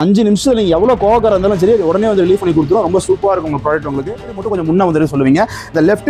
5 நிமிஷத்துல நீங்க எவ்வளவு கோவக்கார இருந்தாலும் சரி உடனே வந்து ரிலீஃப் பண்ணி கொடுத்துரும். ரொம்ப சூப்பரா இருக்கும் உங்க ப்ராடக்ட். உங்களுக்கு இது மட்டும் கொஞ்சம் முன்ன வந்து சொல்லுவீங்க, இந்த லெஃப்ட்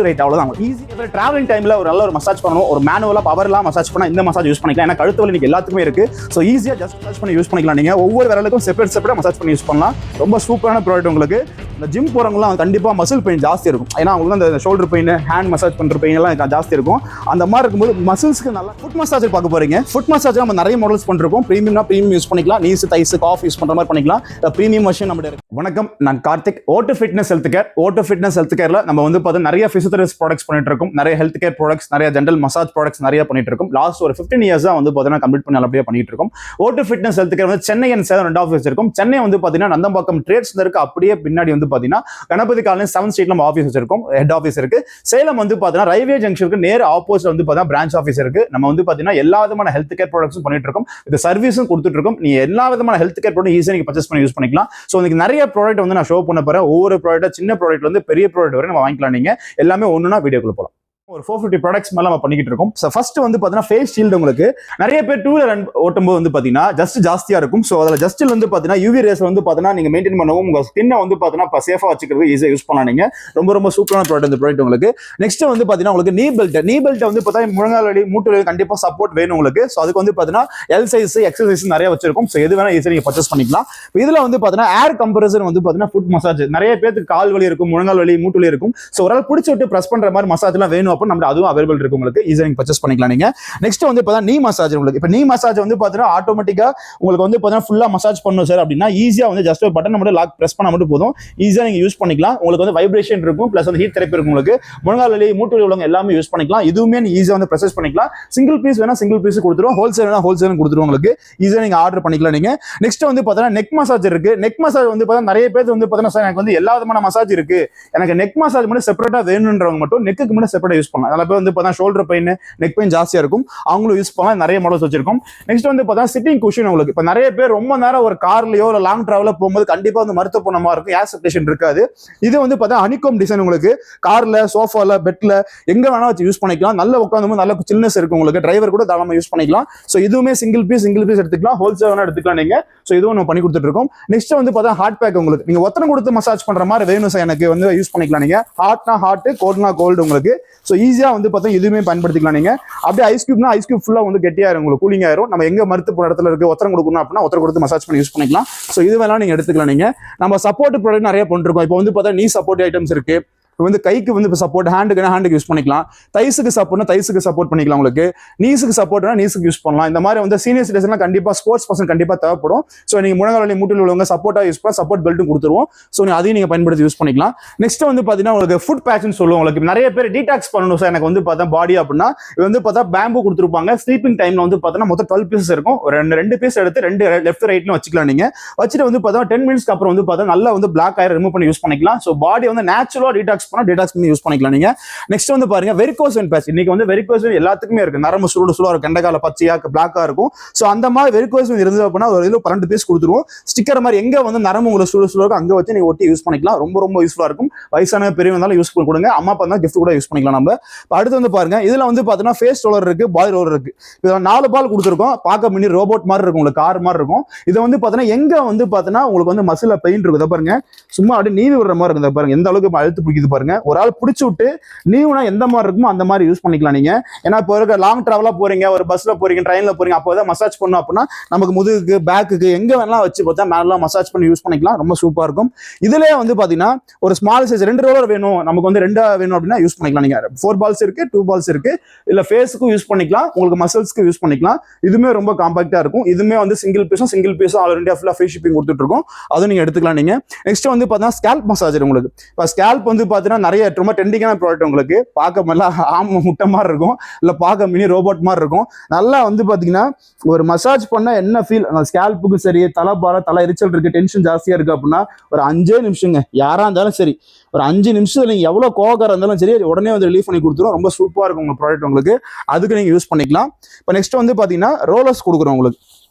ரைட் அவ்வளவுதான். ஈஸி டிராவலிங் டைம்ல ஒரு நல்ல ஒரு மசாஜ் பண்ணணும், ஒரு மேனுவலா பவர்லாம் மசாஜ் பண்ணா இந்த மசாஜ் யூஸ் பண்ணிக்கலாம். ஏன்னா கழுத்து வலி இன்னைக்கு எல்லாத்துக்குமே இருக்கு. ஸோ ஈஸியா ஜஸ்ட் மசாஜ் பண்ணி யூஸ் பண்ணிக்கலாம். நீங்க ஒவ்வொரு விரலுக்கும் செப்பரேட் மசாஜ் பண்ணி யூஸ் பண்ணலாம். ரொம்ப சூப்பரான ப்ராடக்ட். உங்களுக்கு இந்த ஜிம் போறவங்கலாம் கண்டிப்பா மசில் பெயின் ஜாஸ்தி இருக்கும். ஏன்னா அவங்களுக்கு அந்த ஷோல்டர் பெயின், ஹேண்ட் மசாஜ் பண்ற பெயின் எல்லாம் ஜாஸ்தி இருக்கும். அந்த மாதிரி இருக்கும்போது மசில்ஸ்க்கு நல்லா ஃபுட் மசாஜ் பார்க்க போறீங்க. ஃபுட் மசாஜ் நம்ம நிறைய மாடல்ஸ் பண்ணிருக்கோம். பிரீமியம் யூஸ் பண்ணிக்கலாம், நீஸ் தைஸ் காஃப் யூஸ் பண்ற மாதிரி பண்ணிக்கலாம். பிரீமியம் மஷின் நம்ம இருக்கு. வணக்கம், நான் கார்த்திக். ஓட்டோ ஃபிட்னஸ் ஹெல்த் கேர்ல நம்ம வந்து பார்த்தா நிறைய பிசியோதெரபி ப்ராடக்ட்ஸ் பண்ணிட்டு இருக்கோம். நிறைய ஹெல்த் கேர் ப்ராடக்ட்ஸ், நிறைய ஜென்ரல் மசாஜ் ப்ராடக்ட்ஸ் நிறைய பண்ணிட்டு இருக்கோம். லாஸ்ட் ஒரு 15 இயர்ஸா வந்து பார்த்தீங்கன்னா கம்ப்ளீட் பண்ணி அப்படியே பண்ணிட்டு இருக்கோம். ஓட்டோ ஃபிட்னஸ் ஹெல்த் கேர் வந்து சென்னை அண்ட் சேலம் 2 ஆஃபீஸ் இருக்கும். சென்னை வந்து பார்த்தீங்கன்னா நந்தம்பாக்கம் ட்ரேட்ஸ் இருக்கு. அப்படியே பின்னாடி வந்து பார்த்தீங்கன்னா கணபதி காலனி 7th ஸ்ட்ரீட்ல நம்ம ஆஃபீஸ் வச்சிருக்கோம், ஹெட் ஆஃபீஸ் இருக்கு. சேலம் வந்து பார்த்தீங்கன்னா ரயில்வே ஜங்ஷனுக்கு நேர் ஆப்போசிட் வந்து பார்த்தீங்கன்னா பிரான்ச் ஆஃபீஸ் இருக்கு. நம்ம வந்து பார்த்தீங்கன்னா எல்லா விதமான ஹெல்த் கேர் ப்ராடக்ட்ஸும் பண்ணிட்டு இருக்கோம். இந்த சர்வீஸும் கொடுத்துட்டு இருக்கோம். நீங்க எல்லா விதமான ஹெல்த் கேர் ப்ராடக்ட் ஈஸியா நீங்க பர்ச்சேஸ் பண்ணி யூஸ் பண்ணிக்கலாம். ஸோ உங்களுக்கு நிறைய ப்ராடக்ட் வந்து நான் ஷோ பண்ண போறேன். ஒவ்வொரு ப்ராடக்ட், சின்ன ப்ராடக்ட்ல இருந்து பெரிய ப்ராடக்ட் வரை நம்ம வாங்கிக்கலாம். நீங்க எல்லாமே ஒண்ணுனா வீடியோக்குள்ள போலாம். ஒரு 450 ப்ராடக்ட்ஸ் மேல நம்ம பண்ணிக்கிட்டு இருக்கோம். ஃபர்ஸ்ட் வந்து பாத்தீங்கன்னா ஃபேஸ் ஷீல்டு. உங்களுக்கு நிறைய பேர் டூ வீலர் ஓட்டும்போது வந்து பாத்தீங்கன்னா ஜஸ்ட் ஜாஸ்தியா இருக்கும். ஸோ அதில் ஜஸ்ட்ல வந்து பாத்தீங்கன்னா யூவி ரேஸ் வந்து பாத்தீங்கன்னா நீங்க மெயின்டைன் பண்ணவும் உங்க ஸ்கின்னை வந்து பாத்தீங்கன்னா சேஃபா வச்சுக்கிறது ஈஸியா யூஸ் பண்ணலாம். நீங்க ரொம்ப சூப்பரான ப்ராடக்ட் இந்த ப்ராடக்ட். உங்களுக்கு நெக்ஸ்ட் வந்து பாத்தீங்கன்னா உங்களுக்கு நீ பெல்ட் வந்து பாத்தீங்கன்னா முழங்கால் வலி, மூட்டு வலி கண்டிப்பா சப்போர்ட் வேணும் உங்களுக்கு. ஸோ அதுக்கு வந்து பாத்தீங்கன்னா எல் சைஸ், எக்ஸல் சைஸ் நிறைய வச்சிருக்கும். ஸோ எது வேணா ஈஸியா நீங்க பர்ச்சேஸ் பண்ணிக்கலாம். இதுல வந்து பாத்தீங்கன்னா ஏர் கம்ப்ரஸர் வந்து பாத்தீங்கன்னா ஃபுட் மசாஜ். நிறைய பேருக்கு கால் வலி இருக்கும், முழங்கால் வலி, மூட்டு வலி இருக்கும். ஸோ ஒரு ஆள் பிடிச்சி விட்டு பிரஸ் பண்ற மாதிரி மசாஜ் எல்லாம் வேணும் அப்போ நம்ம அதுவும் அவைலபிள் இருக்கு. உங்களுக்கு ஈஸியா நீங்க பர்ச்சேஸ் பண்ணிக்கலாம். நீங்க நெக்ஸ்ட் வந்து பார்த்தா நீ மசாஜ். உங்களுக்கு இப்போ நீ மசாஜ் வந்து பார்த்தீங்கன்னா ஆட்டோமேட்டிக்கா உங்களுக்கு வந்து பார்த்தீங்கன்னா ஃபுல்லா மசாஜ் பண்ணணும் சார் அப்படின்னா ஈஸியா வந்து ஜஸ்ட் ஒரு பட்டன் மட்டும் லாக் பிரஸ் பண்ணா மட்டும் போதும். ஈஸியா நீங்க யூஸ் பண்ணிக்கலாம். உங்களுக்கு வந்து வைப்ரேஷன் இருக்கும், பிளஸ் வந்து ஹீட் தெரப்பி இருக்கும். உங்களுக்கு முழங்கால் வலி, மூட்டு வலி உள்ளவங்க எல்லாமே யூஸ் பண்ணிக்கலாம். இதுவுமே நீங்க ஈஸியா வந்து ப்ரொசஸ் பண்ணிக்கலாம். சிங்கிள் பீஸ் வேணா சிங்கிள் பீஸ் கொடுத்துருவோம், ஹோல்சேல் வேணா ஹோல்சேல் கொடுத்துருவோம். உங்களுக்கு ஈஸியா நீங்க ஆர்டர் பண்ணிக்கலாம். நீங்க நெக்ஸ்ட் வந்து பார்த்தீங்கன்னா நெக் மசாஜ் இருக்கு. நெக் மசாஜ் வந்து பார்த்தீங்கன்னா நிறைய பேர் வந்து பார்த்தீங்கன்னா சார் எனக்கு வந்து எல்லா விதமான மசாஜ் இருக்கு, எனக்கு நெக் மசாஜ் மட்டும் செப்பரேட்டா வேணும்ன்றவங்க மட்டும் நெக்குக்கு மட்டும் செப்பரேட்டா யூஸ் பண்ணலாம். அதில் பேர் வந்து பார்த்தீங்கன்னா ஷோல்டர் பெயின், நெக் பெயின் ஜாஸ்தியா இருக்கும், அவங்களும் யூஸ் பண்ணலாம். நிறைய மாடல்ஸ் வச்சிருக்கோம். நெக்ஸ்ட் வந்து பார்த்தா சிட்டிங் குஷன். உங்களுக்கு இப்போ நிறைய பேர் ரொம்ப நேரம் ஒரு கார்லயோ இல்லை லாங் டிராவலோ போகும்போது கண்டிப்பா வந்து மருத்துவ போனமா இருக்கும், ஏர் சர்க்குலேஷன் இருக்காது. இது வந்து பார்த்தா ஹனிகோம் டிசைன். உங்களுக்கு கார்ல, சோஃபால, பெட்ல எங்க வேணா வச்சு யூஸ் பண்ணிக்கலாம். நல்ல உட்காந்து நல்ல சில்னஸ் இருக்கும். உங்களுக்கு டிரைவர் கூட தாராளமா யூஸ் பண்ணிக்கலாம். ஸோ இதுவுமே சிங்கிள் பீஸ் எடுத்துக்கலாம், ஹோல்சேல் வேணா எடுத்துக்கலாம் நீங்க. ஸோ இதுவும் நம்ம பண்ணி கொடுத்துட்டு இருக்கோம். நெக்ஸ்ட் வந்து பார்த்தா ஹார்ட் பேக். உங்களுக்கு நீங்க ஒத்தனை கொடுத்து மசாஜ் பண்ற மாதிரி வேணும் சார் எனக்கு வந்து யூஸ் பண்ணிக்கலாம். நீங்க ஹார்ட்னா ஹார்ட், கோல்ட்னா கோல்டு. உங்களுக்கு ஸோ ஈஸியா வந்து பார்த்தா இதுவுமே பயன்படுத்திக்கலாம். நீங்க அப்படியே ஐஸ் கியூப் ஃபுல்லா வந்து கெட்டியாயிரும், உங்களுக்கு கூலிங் ஆயிரும். நம்ம எங்க மருத்துவ இடத்துல இருக்கு ஒத்தரம் கொடுக்கணும் அப்படின்னா ஒத்தரம் கொடுத்து மசாஜ் பண்ணி யூஸ் பண்ணிக்கலாம். ஸோ இது வேணா நீங்க எடுத்துக்கலாம். நீங்க நம்ம சப்போர்ட் ப்ராடக்ட் நிறைய பண்ணிருக்கோம். இப்போ வந்து பார்த்தா நீ சப்போர்ட் ஐட்டம்ஸ் இருக்கு. வந்து கைக்கு வந்து சப்போர்ட், ஹேண்டுக்கு யூஸ் பண்ணிக்கலாம். தைஸுக்கு சப்போர்ட் பண்ணிக்கலாம். உங்களுக்கு நீஸுக்கு சப்போர்ட்னா நீஸுக்கு யூஸ் பண்ணலாம். இந்த மாதிரி வந்து சீனியர் சிட்டிசன் கண்டிப்பா ஸ்போர்ட்ஸ் பர்சன் கண்டிப்பா தேவைப்படும். ஸோ நீங்க முழங்கால் வலி, மூட்டில் உள்ளவங்க சப்போர்ட்டா யூஸ் பண்ணலாம், சப்போர்ட் பெல்ட்டும் கொடுத்துருவோம். ஸோ அதையும் நீங்க பயன்படுத்தி யூஸ் பண்ணிக்கலாம். நெக்ஸ்ட் வந்து பாத்தீங்கன்னா உங்களுக்கு ஃபுட் பேட்ச்னு சொல்லுவோம். உங்களுக்கு நிறைய பேர் டீடாக்ஸ் பண்ணணும் சார் எனக்கு வந்து பார்த்தா பாடி அப்படின்னா இது வந்து பார்த்தா பேம்பு கொடுத்துருப்பாங்க. ஸ்லீப்பிங் டைம்ல வந்து பார்த்தீங்கன்னா மொத்தம் 12 பீசஸ் இருக்கும். ரெண்டு பீஸ் எடுத்து ரெண்டு லெஃப்ட் ரைட்ல வச்சுக்கலாம். நீங்க வச்சுட்டு வந்து பார்த்தா 10 மினிட்ஸ்க்கு அப்புறம் வந்து பார்த்தா நல்லா வந்து பிளாக் ஆயிரம் ரிமூவ் பண்ணி யூஸ் பண்ணிக்கலாம். ஸோ பாடி வந்து நேச்சுரலா டீடாக்ஸ் பண்ணி யூஸ் பண்ணிக்கலாம். நீங்க நெக்ஸ்ட் வந்து பாருங்க வெரிகோஸ் வெயின் பேட்ச். இன்னைக்கு வந்து வெரிகோஸ் வெயின் எல்லாத்துக்குமே இருக்கு. நரம்பு சுருளா இருக்கும், கெண்டகால பச்சையா பிளாக்கா இருக்கும். சோ அந்த மாதிரி வெரிகோஸ் வெயின் இருந்தது அப்படின்னா ஒரு இதுல 12 பீஸ் கொடுத்துருவோம். ஸ்டிக்கர் மாதிரி எங்க வந்து நரம்பு உங்களுக்கு சுருளா இருக்கும் அங்க வச்சு நீங்க ஒட்டி யூஸ் பண்ணிக்கலாம். ரொம்ப யூஸ்ஃபுல்லா இருக்கும். வயசான பெரியவங்க யூஸ் பண்ணி கொடுங்க, அம்மா அப்பா தான் கிஃப்ட் கூட யூஸ் பண்ணிக்கலாம். நம்ம அடுத்து வந்து பாருங்க இதுல வந்து பாத்தீங்கன்னா ஃபேஸ் ரோலர் இருக்கு, பாடி ரோலர் இருக்கு. இதுல 4 பால் கொடுத்துருக்கோம். பார்க்க மினி ரோபோட் மாதிரி இருக்கும், உங்களுக்கு கார் மாதிரி இருக்கும். இதை வந்து பாத்தீங்கன்னா எங்க வந்து பாத்தீங்கன்னா உங்களுக்கு வந்து மசில பெயின் இருக்குது பாருங்க, சும்மா அப்படியே நீவி விடுற மாதிரி இருக்குது பாருங்க, எந்த அளவுக்கு அழுத்து பிடிக்குது பாருங்க. ஒரு ஆள் பிடிச்சு விட்டு நீவுனா எந்த மாதிரி இருக்குமோ அந்த மாதிரி யூஸ் பண்ணிக்கலாம். நீங்க ஏன்னா இப்போ இருக்க லாங் டிராவலா போறீங்க, ஒரு பஸ்ல போறீங்க, ட்ரெயின்ல போறீங்க, அப்போதான் மசாஜ் பண்ணணும் அப்படின்னா நமக்கு முதுகுக்கு, பேக்குக்கு எங்க வேணாலும் வச்சு பார்த்தா மேலாம் மசாஜ் பண்ணி யூஸ் பண்ணிக்கலாம். ரொம்ப சூப்பரா இருக்கும். இதுலயே வந்து பாத்தீங்கன்னா ஒரு ஸ்மால் சைஸ் 2 ரோலர் வேணும், நமக்கு வந்து 2 வேணும் அப்படின்னா யூஸ் பண்ணிக்கலாம். நீங்க 4 பால்ஸ் இருக்கு, 2 பால்ஸ் இருக்கு. இல்ல ஃபேஸுக்கும் யூஸ் பண்ணிக்கலாம், உங்களுக்கு மசில்ஸ்க்கு யூஸ் பண்ணிக்கலாம். இதுமே ரொம்ப காம்பாக்டா இருக்கும். இதுமே வந்து சிங்கிள் பீஸும் ஆல் இந்தியா ஃபுல்லா ஃப்ரீ ஷிப்பிங் கொடுத்துட்டு இருக்கோம். அதுவும் நீங்க எடுத்துக்கலாம். நீங்க நெக்ஸ்ட் வந்து பாத்தீங்கன்னா ஸ்கேல்ப் மசாஜர். உங்களுக்கு இப்போ ஸ்கேல்ப் வந்து பாத்தீங்கன்னா நிறைய ரொம்ப ட்ரெண்டிங்கான ப்ராடக்ட். உங்களுக்கு பார்க்க ஆம முட்டை மாதிரி இருக்கும், இல்ல பார்க்க மினி ரோபோட் மாதிரி இருக்கும். நல்லா வந்து பாத்தீங்கன்னா ஒரு மசாஜ் பண்ண என்ன ஃபீல், ஸ்கேல்ப்புக்கும் சரி, தலை எரிச்சல் இருக்கு, டென்ஷன் ஜாஸ்தியா இருக்கு அப்படின்னா ஒரு 5 நிமிஷங்க யாரா இருந்தாலும் சரி, ஒரு 5 நிமிஷத்துல நீங்க எவ்வளவு கோவக்கார இருந்தாலும் சரி உடனே வந்து ரிலீஃப் பண்ணி கொடுத்துரும். ரொம்ப சூப்பரா இருக்கும் உங்க ப்ராடக்ட். உங்களுக்கு அதுக்கு நீங்க யூஸ் பண்ணிக்கலாம். இப்போ நெக்ஸ்ட் வந்து பாத்தீங்கன்னா ரோலர்ஸ் கொடுக்குறோம். உங்களுக்கு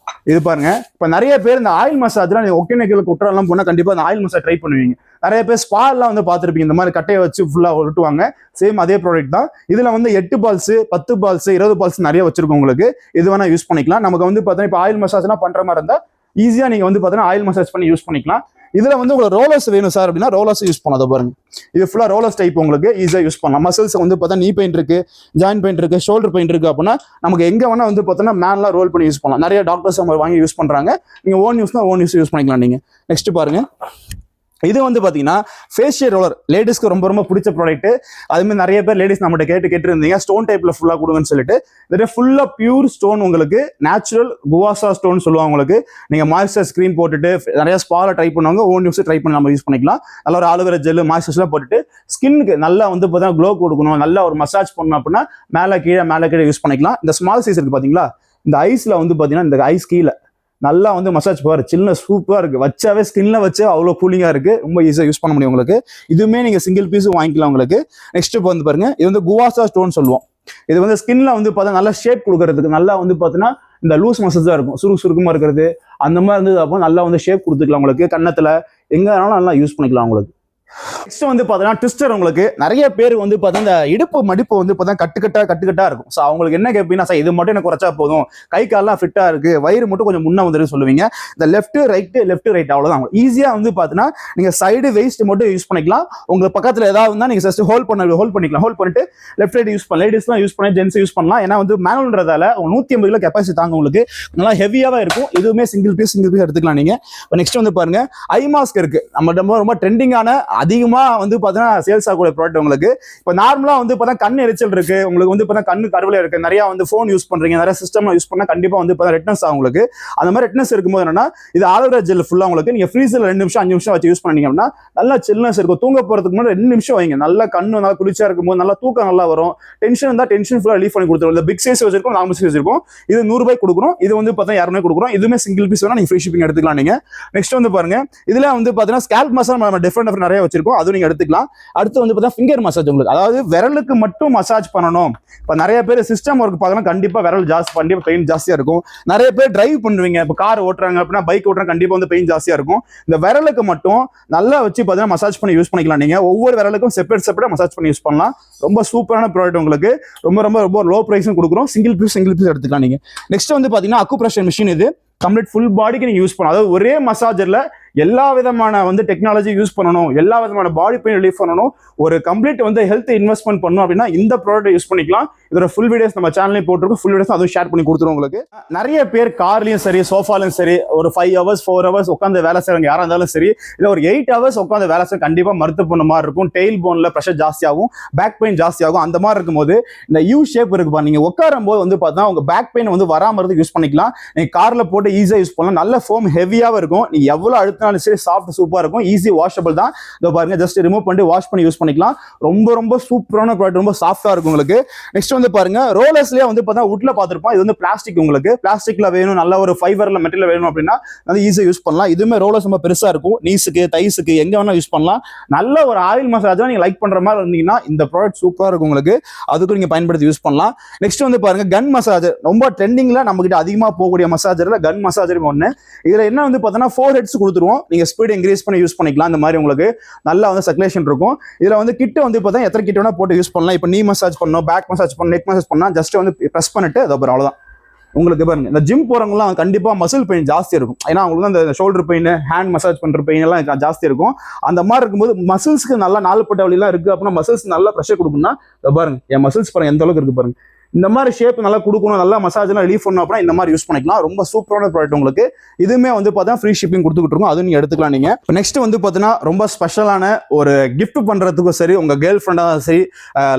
இது பாருங்க, இப்ப நிறைய பேர் இந்த ஆயில் மசாஜ்லாம் ஒகேனக்கல் குற்றாலம் போனா கண்டிப்பா அந்த ஆயில் மசாஜ் ட்ரை பண்ணுவீங்க. நிறைய பேர் ஸ்பா எல்லாம் வந்து பார்த்துருப்பீங்க, இந்த மாதிரி கட்டையை வச்சு ஃபுல்லா ஒட்டுவாங்க. சேம் அதே ப்ராடக்ட் தான். இதுல வந்து 8 பால்ஸ், 10 பால்ஸ், 20 பால்ஸ் நிறைய வச்சிருக்கோம். உங்களுக்கு இது வேணா யூஸ் பண்ணிக்கலாம். நமக்கு வந்து பார்த்தீங்கன்னா இப்போ ஆயில் மசாஜ்லாம் பண்ற மாதிரி இருந்தா ஈஸியாக நீங்கள் வந்து பார்த்தீங்கன்னா ஆயில் மசாஜ் பண்ணி யூஸ் பண்ணிக்கலாம். இதில் வந்து உங்களுக்கு ரோலர்ஸ் வேணும் சார் அப்படின்னா ரோலர்ஸ் யூஸ் பண்ணாத பாருங்க. இது ஃபுல்லாக ரோலர்ஸ் டைப் உங்களுக்கு ஈஸியாக யூஸ் பண்ணலாம். மசில்ஸ் வந்து பார்த்தா நீ பெயின் இருக்கு, ஜாயின் பெயின் இருக்கு, ஷோல்டர் பெயின் இருக்கு அப்படின்னா நமக்கு எங்கே வேணா வந்து பார்த்தோன்னா மேன்லாம் ரோல் பண்ணி யூஸ் பண்ணலாம். நிறைய டாக்டர்ஸ் நம்ம வாங்கி யூஸ் பண்ணுறாங்க. நீங்கள் ஓன் யூஸ் பண்ணிக்கலாம் நீங்கள். நெக்ஸ்ட் பாருங்க, இது வந்து பார்த்தீங்கன்னா ஃபேஷியல் ரோலர் லேடிஸ்க்கு ரொம்ப ரொம்ப பிடிச்ச ப்ராடக்ட். அதுமாதிரி நிறைய பேர் லேடிஸ் நம்மகிட்ட கேட்டிருந்தீங்க ஸ்டோன் டைப்ல ஃபுல்லாக கொடுங்கன்னு சொல்லிட்டு. இது ஃபுல்லாக பியூர் ஸ்டோன் உங்களுக்கு, நேச்சுரல் குவாசா ஸ்டோன் சொல்லுவாங்க உங்களுக்கு. நீங்கள் மாய்ஸ்சர் ஸ்க்ரீன் போட்டுட்டு நிறைய ஸ்பால ட்ரை பண்ணுவாங்க, ஓன் யூஸ் ட்ரை பண்ணி நம்ம யூஸ் பண்ணிக்கலாம். நல்ல ஒரு ஆலோவேரா ஜெல் மாய்ஸ்சர்ஸ்லாம் போட்டுட்டு ஸ்கின்னுக்கு நல்லா வந்து பார்த்தீங்கன்னா க்ளோ கொடுக்கணும், நல்லா ஒரு மசாஜ் பண்ணணும் அப்படின்னா மேலே கீழே யூஸ் பண்ணிக்கலாம். இந்த ஸ்மால் சைஸ் இருக்கு பார்த்தீங்களா, இந்த ஐஸில் வந்து பார்த்தீங்கன்னா இந்த ஐஸ் கீழே நல்லா வந்து மசாஜ் பாரு, சின்ன சூப்பராக இருக்குது. வச்சாவே ஸ்கின்ல வச்சு அவ்வளோ கூலிங்காக இருக்குது. ரொம்ப ஈஸியாக யூஸ் பண்ண முடியும் உங்களுக்கு. இதுவுமே நீங்கள் சிங்கிள் பீஸும் வாங்கிக்கலாம் உங்களுக்கு. நெக்ஸ்ட் இப்போ வந்து பாருங்க, இது வந்து குவாசா ஸ்டோன் சொல்லுவோம். இது வந்து ஸ்கின்ல வந்து பார்த்தா நல்லா ஷேப் கொடுக்கறதுக்கு, நல்லா வந்து பார்த்தீங்கன்னா இந்த லூஸ் மசாஜாக இருக்கும், சுருக்கமாக இருக்கிறது அந்த மாதிரி இருந்தது. அப்போ நல்லா வந்து ஷேப் கொடுத்துக்கலாம் உங்களுக்கு. கன்னத்தில் எங்கே வேணாலும் நல்லா யூஸ் பண்ணிக்கலாம் உங்களுக்கு. நெக்ஸ்ட் வந்து பார்த்தீங்கன்னா ட்விஸ்டர். உங்களுக்கு நிறைய பேர் வந்து பார்த்தீங்கன்னா இந்த இடுப்பு மடிப்பு வந்து பார்த்தீங்கன்னா கட்டுக்கட்டா இருக்கும். ஸோ அவங்களுக்கு என்ன கேட்பீங்கன்னா, சார் இது மட்டும் எனக்கு குறைச்சா போதும், கை கால்லாம் ஃபிட்டா இருக்கு, வயிறு மட்டும் கொஞ்சம் முன்ன வந்துருக்கு சொல்லுவீங்க. இந்த லெஃப்ட் ரைட் அவ்வளோதான். ஈஸியாக வந்து பார்த்தீங்கன்னா நீங்க சைடு வெயிஸ்ட் மட்டும் யூஸ் பண்ணிக்கலாம். உங்களுக்கு பக்கத்தில் ஏதாவது இருந்தால் நீங்க ஜஸ்ட் ஹோல்ட் பண்ணிக்கலாம். ஹோல்ட் பண்ணிட்டு லெஃப்ட் ரைட் யூஸ் பண்ணலாம். லேடிஸ்லாம் யூஸ் பண்ணி ஜென்ஸ் யூஸ் பண்ணலாம். ஏன்னா வந்து மேனுவல்ன்றதால 150 கிலோ கெப்பாசிட்டி தாங்க உங்களுக்கு. நல்லா ஹெவியாவே இருக்கும். இதுவுமே சிங்கிள் பீஸ் எடுத்துக்கலாம் நீங்க. நெக்ஸ்ட் வந்து பாருங்க, ஐ மாஸ்க் இருக்கு. நம்ம ரொம்ப ட்ரெண்டிங்கான அதிகமா வந்து பார்த்தீங்கன்னா சேல்ஸ் ஆகக்கூடிய ப்ராடக்ட் உங்களுக்கு. இப்போ நார்மலாக வந்து பார்த்தா கண் எரிச்சல் இருக்கு, உங்களுக்கு வந்து பார்த்தா கண்ணு கருவில இருக்கு, நிறைய வந்து ஃபோன் யூஸ் பண்றீங்க, நிறைய சிஸ்டம் யூஸ் பண்ணா கண்டிப்பா வந்து பார்த்தா ரெட்னஸ் ஆகும் உங்களுக்கு. அந்த மாதிரி ரெட்னஸ் இருக்கும்போது என்னன்னா, இது ஆலோவேரா ஜெல் ஃபுல்லா உங்களுக்கு நீங்க ஃப்ரீசர்ல 2 நிமிஷம் 5 நிமிஷம் வச்சு யூஸ் பண்ணீங்க அப்படின்னா நல்லா சில்னஸ் இருக்கும். தூங்க போறதுக்கு முன்னாடி 2 நிமிஷம் வைங்க. நல்லா கண்ணு நல்லா குளிர்ச்சியா இருக்கும்போது நல்லா தூக்கம் நல்லா வரும். டென்ஷன் இருந்தால் டென்ஷன் ஃபுல்லா ரிலீஃப் பண்ணி கொடுத்துரும். இந்த பிக் சைஸ் வச்சிருக்கோம், நார்மல் சைஸ் இருக்கும். இது 100 ரூபாய் கொடுக்குறோம். இது வந்து பார்த்தா 200 கொடுக்குறோம். இதுவுமே சிங்கிள் பீஸ் வேணா நீங்க ஃப்ரீ ஷிப்பிங் எடுத்துக்கலாம் நீங்க. நெக்ஸ்ட் வந்து பாருங்க, இதுல வந்து பார்த்தீங்கன்னா ஸ்கேல்ப் மசாஜ் நம்ம டிஃபரெண்ட் நிறைய வச்சிருக்கோம், அதுவும் நீங்க எடுத்துக்கலாம். அடுத்து வந்து பார்த்தா ஃபிங்கர் மசாஜ் உங்களுக்கு, அதாவது விரலுக்கு மட்டும் மசாஜ் பண்ணணும். இப்போ நிறைய பேர் சிஸ்டம் ஒர்க் பார்க்கலாம், கண்டிப்பா விரல் ஜாஸ்தி பண்ணி பெயின் ஜாஸ்தியா இருக்கும். நிறைய பேர் டிரைவ் பண்ணுவீங்க, இப்போ கார் ஓட்டுறாங்க அப்படின்னா, பைக் ஓட்டுறாங்க, கண்டிப்பா வந்து பெயின் ஜாஸ்தியா இருக்கும். இந்த விரலுக்கு மட்டும் நல்லா வச்சு பார்த்தீங்கன்னா மசாஜ் பண்ணி யூஸ் பண்ணிக்கலாம் நீங்க. ஒவ்வொரு விரலுக்கும் செப்பரேட் மசாஜ் பண்ணி யூஸ் பண்ணலாம். ரொம்ப சூப்பரான ப்ராடக்ட் உங்களுக்கு. ரொம்ப லோ பிரைஸும் கொடுக்குறோம். சிங்கிள் பீஸ் எடுத்துக்கலாம் நீங்க. நெக்ஸ்ட் வந்து பாத்தீங்கன்னா அக்குப்ரெஷர் மிஷின். இது கம்ப்ளீட் ஃபுல் பாடிக்கு நீங்க யூஸ் பண்ணலாம். அதாவது ஒரே மசாஜர்ல எல்லா விதமான வந்து டெக்னாலஜி யூஸ் பண்ணணும், எல்லா விதமான பாடி பெயின் ரிலீஃப் பண்ணணும், ஒரு கம்ப்ளீட் வந்து ஹெல்த் இன்வெஸ்ட்மெண்ட் பண்ணணும் அப்படின்னா இந்த ப்ராடக்ட் யூஸ் பண்ணிக்கலாம். இதோட ஃபுல் வீடியோஸ் நம்ம சேனல்லையும் போட்டிருக்கோம். ஃபுல் வீடியோஸ் அதுவும் ஷேர் பண்ணி கொடுத்துருவோம் உங்களுக்கு. நிறைய பேர் கார்லயும் சரி, சோஃபாலையும் சரி, ஒரு 5 hours 4 hours உட்காந்து வேலை செய்யறவங்க யாரா இருந்தாலும் சரி, இல்லை ஒரு 8 hours உட்காந்து வேலை செய்ய கண்டிப்பா மருத்துவ பண்ண மாதிரி இருக்கும். டெயில் போன்ல ப்ரெஷர் ஜாஸ்தி ஆகும், பேக் பெயின் ஜாஸ்தி ஆகும். அந்த மாதிரி இருக்கும்போது இந்த யூ ஷேப் இருக்குப்பா, நீங்க உட்காரும் போது வந்து பார்த்தா உங்க பேக் பெயின் வந்து வராம இருந்து யூஸ் பண்ணிக்கலாம். நீங்க கார்ல போட்டு ஈஸியா யூஸ் பண்ணலாம். நல்ல ஃபோம் ஹெவியாவும் இருக்கும். நீங்க எவ்வளவு அழுத்தினாலும் சரி சாஃப்ட் சூப்பரா இருக்கும். ஈஸி வாஷபிள் தான். இதோ பாருங்க, ஜஸ்ட் ரிமூவ் பண்ணி வாஷ் பண்ணி யூஸ் பண்ணிக்கலாம். ரொம்ப சூப்பரான ப்ராடக்ட், ரொம்ப சாஃப்டா இருக்கும் உங்களுக்கு. நெக்ஸ்ட் வந்து பாருங்க, ரோலர்ஸ்லயே வந்து பார்த்தா வுட்ல பார்த்திருப்போம். இது வந்து பிளாஸ்டிக். உங்களுக்கு பிளாஸ்டிக்ல வேணும், நல்ல ஒரு ஃபைபர்ல மெட்டீரியல் வேணும் அப்படின்னா அது ஈஸியா யூஸ் பண்ணலாம். இதுமே ரோலர்ஸ் ரொம்ப பெருசா இருக்கும். நீஸுக்கு தைஸுக்கு எங்க வேணா யூஸ் பண்ணலாம். நல்ல ஒரு ஆயில் மசாஜ் நீங்க லைக் பண்ற மாதிரி இருந்தீங்கன்னா இந்த ப்ராடக்ட் சூப்பரா இருக்கும் உங்களுக்கு. அதுக்கு நீங்க பயன்படுத்தி யூஸ் பண்ணலாம். நெக்ஸ்ட் வந்து பாருங்க, கன் மசாஜர். ரொம்ப ட்ரெண்டிங்ல நம்ம கிட்ட அதிகமா போகக்கூடிய மசாஜர்ல கன் மசாஜர் ஒன்று. இதுல என்ன வந்து பார்த்தோன்னா 4 ஹெட்ஸ் கொடுத்துருவோம். நீங்க ஸ்பீட் இன்க்ரீஸ் பண்ணி யூஸ் பண்ணிக்கலாம். இந்த மாதிரி உங்களுக்கு நல்லா வந்து சர்க்குலேஷன் இருக்கும். இதுல வந்து கிட்ட வந்து பார்த்தா எத்தனை கிட்ட வேணா போட்டு யூஸ் பண்ணலாம். இப்போ நீ மசாஜ் பண்ணணும், பேக் மசாஜ் பண்ணணும், நெக் மசாஜ் பண்ணா ஜஸ்ட் வந்து பிரஸ் பண்ணிட்டு அவ்வளவுதான். உங்களுக்கு பாருங்க, இந்த ஜிம் போறவங்கலாம் கண்டிப்பா மசில் பெயின் ஜாஸ்தி இருக்கும். ஏன்னா அவங்களுக்கு அந்த ஷோல்டர் பெயின், ஹேண்ட் மசாஜ் பண்ற பெயின் எல்லாம் ஜாஸ்தி இருக்கும். அந்த மாதிரி இருக்கும்போது மசில்ஸ்க்கு நல்லா நாள்பட்ட வழியெல்லாம் இருக்கு அப்படின்னா மசில்ஸ் நல்லா ப்ரெஷர் கொடுக்கணும்னா பாருங்க, என் மசில்ஸ் பாருங்க எந்த அளவுக்கு இருக்கு பாருங்க. இந்த மாதிரி ஷேப் நல்லா கொடுக்கணும், நல்லா மசாஜ் எல்லாம் ரிலீஃப் பண்ணணும் அப்படின்னா இந்த மாதிரி யூஸ் பண்ணிக்கலாம். ரொம்ப சூப்பரான ப்ராடக்ட் உங்களுக்கு. இதுவுமே வந்து பார்த்தா ஃப்ரீ ஷிப்பிங் கொடுத்துக்கிட்டு இருக்கோம், அதுவும் நீங்க எடுத்துக்கலாம் நீங்க. நெக்ஸ்ட் வந்து பார்த்தீங்கன்னா ரொம்ப ஸ்பெஷலான ஒரு கிஃப்ட் பண்றதுக்கும் சரி, உங்க கேர்ள் ஃப்ரெண்டாக சரி,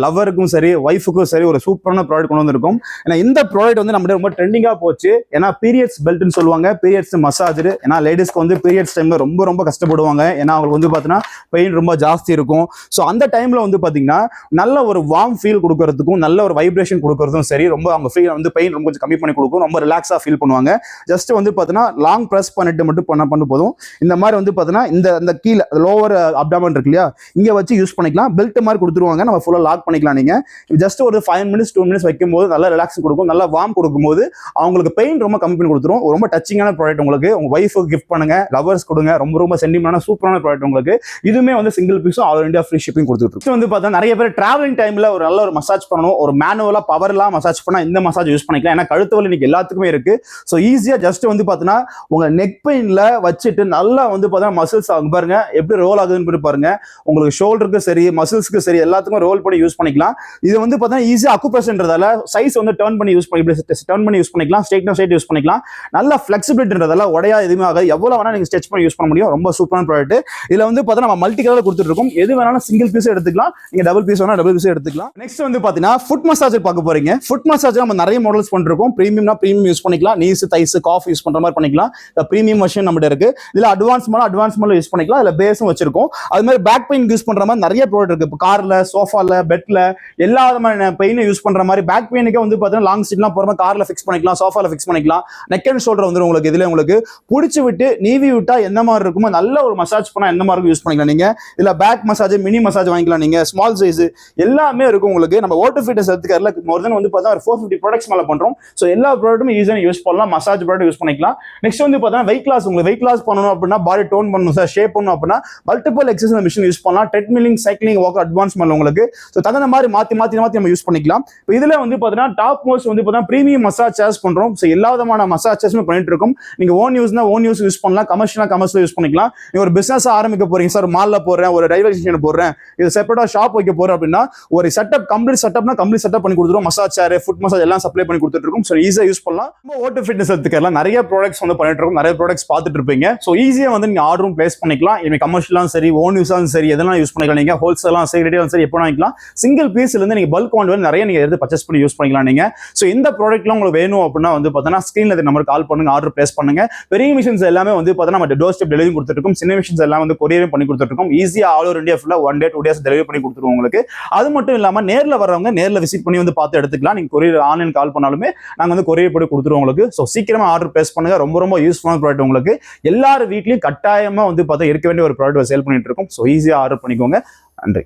லவருக்கும் சரி, ஒய்ஃபுக்கும் சரி ஒரு சூப்பரான ப்ராடக்ட் கொண்டு வந்திருக்கும். ஏன்னா இந்த ப்ராடக்ட் வந்து நம்ம ரொம்ப ட்ரெண்டிங்கா போச்சு. ஏன்னா பீரியட்ஸ் பெல்ட்னு சொல்லுவாங்க, பீரியட்ஸ் மசாஜர். ஏன்னா லேடிஸ்க்கு வந்து பீரியட்ஸ் டைம்ல ரொம்ப கஷ்டப்படுவாங்க. ஏன்னா அவங்களுக்கு வந்து பார்த்தீங்கன்னா பெயின் ரொம்ப ஜாஸ்தி இருக்கும். ஸோ அந்த டைம்ல வந்து பார்த்தீங்கன்னா நல்ல ஒரு வார்ம் ஃபீல் கொடுக்கறதுக்கும், நல்ல ஒரு வைப்ரேஷன் கொடுக்கறதுக்கும் சரி, ரொம்ப அவங்க ஃபீல் வந்து பெயின் ரொம்ப கொஞ்சம் கம்மி பண்ணி கொடுக்கும். ரொம்ப ரிலாக்ஸா ஃபீல் பண்ணுவாங்க. ஜஸ்ட் வந்து பார்த்தீங்கன்னா லாங் பிரஸ் பண்ணிட்டு மட்டும் பண்ண போதும். இந்த மாதிரி வந்து பார்த்தீங்கன்னா இந்த கீழே லோவர் அப்டாமன் இருக்கு இல்லையா, இங்க வச்சு யூஸ் பண்ணிக்கலாம். பெல்ட் மாதிரி கொடுத்துருவாங்க, நம்ம ஃபுல்லா லாக் பண்ணிக்கலாம். நீங்க ஜஸ்ட் ஒரு 5 minutes 2 minutes வைக்கும் போது நல்லா ரிலாக்ஸ் கொடுக்கும், நல்லா வார்ம் கொடுக்கும்போது அவங்களுக்கு பெயின் ரொம்ப கம்மி பண்ணி கொடுத்துரும். ரொம்ப டச்சிங்கான ப்ராடக்ட் உங்களுக்கு. உங்க ஒய்ஃபுக்கு கிஃப்ட் பண்ணுங்க, லவர்ஸ் கொடுங்க. ரொம்ப சென்டிமெண்டான சூப்பரான ப்ராடக்ட் உங்களுக்கு. இதுவுமே வந்து சிங்கிள் பீஸும் ஆல் இந்தியா ஃப்ரீ ஷிப்பிங் கொடுத்துட்டு வந்து பார்த்தா நிறைய பேர் டிராவலிங் டைம்ல ஒரு நல்ல ஒரு மசாஜ் பண்ணணும், ஒரு மேனுவலா பவர் பவர்லாம் மசாஜ் பண்ணா இந்த மசாஜ் யூஸ் பண்ணிக்கலாம். ஏன்னா கழுத்து வலி இன்னைக்கு எல்லாத்துக்குமே இருக்கு. ஸோ ஈஸியா ஜஸ்ட் வந்து பார்த்தீங்கன்னா உங்க நெக் பெயின்ல வச்சுட்டு நல்லா வந்து பார்த்தீங்கன்னா மசில்ஸ் ஆகும் பாருங்க எப்படி ரோல் ஆகுதுன்னு பாருங்க. உங்களுக்கு ஷோல்டருக்கு சரி மசில்ஸ்க்கு சரி எல்லாத்துக்கும் ரோல் பண்ணி யூஸ் பண்ணிக்கலாம். இது வந்து பார்த்தீங்கன்னா ஈஸியா அக்குப்ரெஷர்ன்றதால சைஸ் வந்து டர்ன் பண்ணி யூஸ் பண்ணிக்கலாம். ஸ்ட்ரைட் யூஸ் பண்ணிக்கலாம். நல்ல ஃபிளெக்சிபிலிட்டின்றதால உடையா எதுவுமே ஆகாது. எவ்வளவு வேணா நீங்க ஸ்ட்ரெச் பண்ணி யூஸ் பண்ண முடியும். ரொம்ப சூப்பரான ப்ராடக்ட். இதுல வந்து பார்த்தீங்கன்னா நம்ம மல்டி கலர் கொடுத்துட்டு இருக்கோம். எது வேணாலும் சிங்கிள் பீஸ் எடுத்துக்கலாம். நீங்க டபுள் பீஸ் வேணா டபுள் பீஸ் எடுத்துக்கலாம். நெக்ஸ்ட் வந்து பார்த்தீங்கன்னா ஃபுட் மசாஜ் பார்க்க போறீங்க. ஃபுட் மசாஜ் நம்ம நிறைய மாடல்ஸ் பண்ணிருக்கோம். பிரீமியம்னா பிரீமியம் யூஸ் பண்ணிக்கலாம். நீஸ் தைஸ் காஃப் யூஸ் பண்ற மாதிரி பண்ணிக்கலாம். பிரீமியம் வெர்ஷன் நம்ம இருக்கு. இதுல அட்வான்ஸ் மாடல் யூஸ் பண்ணிக்கலாம். இதுல பேஸும் வச்சிருக்கோம். அது மாதிரி பேக் பெயின் யூஸ் பண்ற மாதிரி நிறைய ப்ராடக்ட் இருக்கு. இப்போ கார்ல சோஃபால பெட்ல எல்லா விதமான பெயினை யூஸ் பண்ற மாதிரி பேக் பெயினுக்கு வந்து பார்த்தீங்கன்னா லாங் சீட்லாம் போற மாதிரி கார்ல ஃபிக்ஸ் பண்ணிக்கலாம். சோஃபால ஃபிக்ஸ் பண்ணிக்கலாம். நெக் அண்ட் ஷோல்டர் வந்து உங்களுக்கு இதுல உங்களுக்கு பிடிச்சி விட்டு நீவி விட்டா எந்த மாதிரி இருக்குமோ நல்ல ஒரு மசாஜ் பண்ணா எந்த மாதிரி யூஸ் பண்ணிக்கலாம். நீங்க இதுல பேக் மசாஜ் மினி மசாஜ் வாங்கிக்கலாம். நீங்க ஸ்மால் சைஸ் எல்லாமே இருக்கும் உங்களுக்கு. நம்ம ஓட்டோ ஃபிட்னஸ் எடுத்துக்கறல மோர் தென் வந்து பார்த்தா 450 ப்ராடக்ட்ஸ் மேல பண்றோம். ஸோ எல்லா ப்ராடக்ட்டும் ஈஸியா யூஸ் பண்ணலாம். மசாஜ் ப்ராடக்ட் யூஸ் பண்ணிக்கலாம். நெக்ஸ்ட் வந்து பார்த்தீங்கன்னா வெயிட் லாஸ். உங்களுக்கு வெயிட் லாஸ் பண்ணணும் அப்படின்னா பாடி டோன் பண்ணணும் சார் ஷேப் பண்ணணும் அப்படின்னா மல்டிபிள் எக்ஸசைஸ் மிஷின் யூஸ் பண்ணலாம். ட்ரெட்மில்லிங் சைக்கிளிங் வாக் அட்வான்ஸ் பண்ணலாம் உங்களுக்கு. ஸோ தகுந்த மாதிரி மாத்தி நம்ம யூஸ் பண்ணிக்கலாம். இப்போ இதுல வந்து பார்த்தீங்கன்னா டாப் மோஸ்ட் வந்து பார்த்தீங்கன்னா பிரீமியம் மசாஜ் சேர்ஸ் பண்றோம். ஸோ எல்லா விதமான மசாஜ் சேர்ஸுமே பண்ணிட்டு இருக்கோம். நீங்க ஓன் யூஸ் யூஸ் பண்ணலாம். கமர்ஷியல் யூஸ் பண்ணிக்கலாம். நீங்க ஒரு பிசினஸ் ஆரம்பிக்க போறீங்க சார், மால்ல போறேன், ஒரு ரயில்வே ஸ்டேஷன் போறேன், இது செப்பரேட்டா ஷாப் வைக்க போறேன் அப்படின்னா ஒரு கம்ப்ளீட் செட்டப் பண்ணி கொடுத்துருவோம். மசாஜ் சேர் ஃபுட் மசாஜ் எல்லாம் சப்ளை பண்ணி கொடுத்துட்டு இருக்கோம். ஸோ ஈஸியா யூஸ் பண்ணலாம். ஓட்டோ ஃபிட்னஸ் எடுத்துக்கலாம். நிறைய ப்ராடக்ட்ஸ் வந்து பண்ணிட்டு இருக்கோம். நிறைய ப்ராடக்ட்ஸ் பார்த்துட்டு இருப்பீங்க. ஸோ ஈஸியா வந்து நீங்க ஆர்டரும் பிளேஸ் பண்ணிக்கலாம். இனிமே கமர்ஷியலும் சரி ஓன் யூஸாலும் சரி எதெல்லாம் யூஸ் பண்ணிக்கலாம். நீங்க ஹோல்சேலாம் சரி ரீட்டெயிலும் சரி எப்போ வாங்கிக்கலாம். சிங்கிள் பீஸ்ல இருந்து நீங்க பல்க் வாங்க நிறைய நீங்க எடுத்து பர்ச்சேஸ் பண்ணி யூஸ் பண்ணிக்கலாம். நீங்க ஸோ இந்த ப்ராடக்ட்லாம் உங்களுக்கு வேணும் அப்படின்னா வந்து பார்த்தீங்கன்னா ஸ்கிரீன்ல நம்பருக்கு கால் பண்ணுங்க, ஆர்டர் பிளேஸ் பண்ணுங்க. பெரிய மிஷின்ஸ் எல்லாமே வந்து பார்த்தீங்கன்னா நம்ம டோர் ஸ்டெப் டெலிவரி கொடுத்துட்டு இருக்கோம். சின்ன மிஷின்ஸ் எல்லாம் வந்து கொரியரும் பண்ணி கொடுத்துட்டு இருக்கோம். ஈஸியா ஆல் ஓவர் இந்தியா ஃபுல்லா 1 day 2 days டெலிவரி பண்ணி கொடுத்துருவோம் உங்களுக்கு. அது மட்டும் இல்லாம நேர்ல வரவங்க நேர்ல விசிட் பண்ணி வந்து பார்த்து எடுத்துக்கலாம். நீங்க கொரியர் ஆன்லைன் கால் பண்ணாலுமே நாங்க வந்து கொரியர் போட்டு கொடுத்துருவோம் உங்களுக்கு. ஸோ சீக்கிரமா ஆர்டர் பிளேஸ் பண்ணுங்க. ரொம்ப யூஸ்ஃபுல்லான ப்ராடக்ட் உங்களுக்கு. எல்லார் வீட்லயும் கட்டாயமா வந்து பார்த்தா இருக்க வேண்டிய ஒரு ப்ராடக்ட் சேல் பண்ணிட்டு இருக்கோம். ஸோ ஈஸியா ஆர்டர் பண்ணிக்கோங்க. நன்றி.